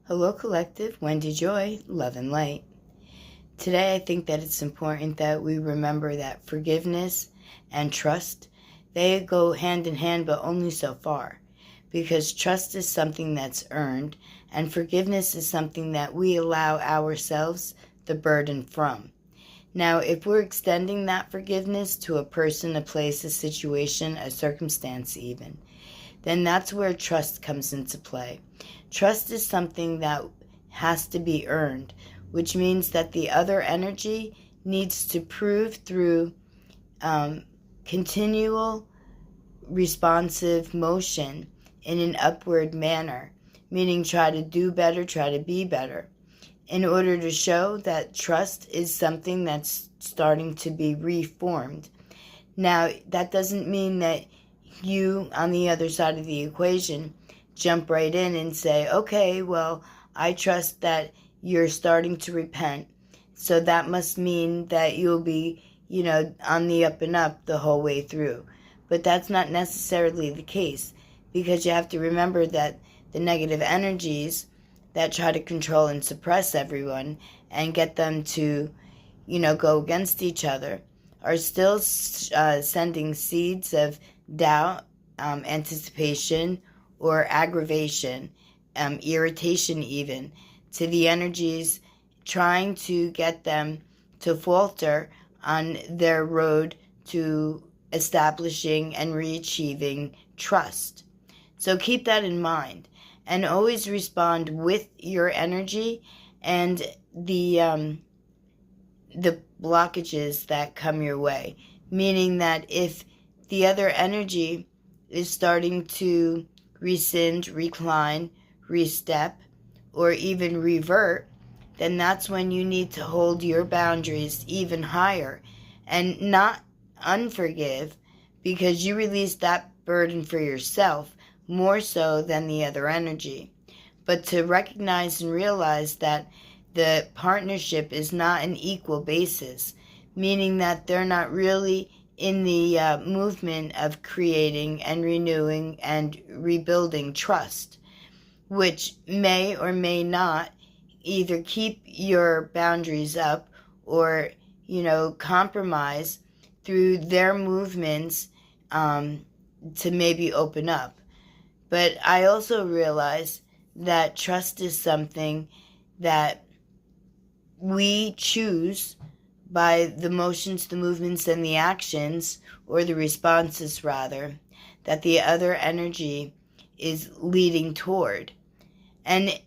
Hello, Collective. Wendy Joy, Love and Light. Today, I think that it's important that we remember that forgiveness and trust, they go hand in hand, but only so far. Because trust is something that's earned, and forgiveness is something that we allow ourselves the burden from. Now, if we're extending that forgiveness to a person, a place, a situation, a circumstance even, then that's where trust comes into play. Trust is something that has to be earned, which means that the other energy needs to prove through continual responsive motion in an upward manner, meaning try to do better, try to be better, in order to show that trust is something that's starting to be reformed. Now, that doesn't mean that you, on the other side of the equation, jump right in and say, okay, well, I trust that you're starting to repent, so that must mean that you'll be, on the up and up the whole way through. But that's not necessarily the case, because you have to remember that the negative energies that try to control and suppress everyone and get them to, go against each other are still sending seeds of doubt, anticipation, or aggravation, irritation even, to the energies, trying to get them to falter on their road to establishing and re-achieving trust. So keep that in mind, and always respond with your energy and the blockages that come your way. Meaning that if the other energy is starting to rescind, recline, restep, or even revert, then that's when you need to hold your boundaries even higher and not unforgive, because you release that burden for yourself more so than the other energy. But to recognize and realize that the partnership is not an equal basis, meaning that they're not really in the movement of creating and renewing and rebuilding trust, which may or may not either keep your boundaries up or, compromise through their movements to maybe open up. But I also realize that trust is something that we choose by the motions, the movements, and the actions, or the responses rather, that the other energy is leading toward. And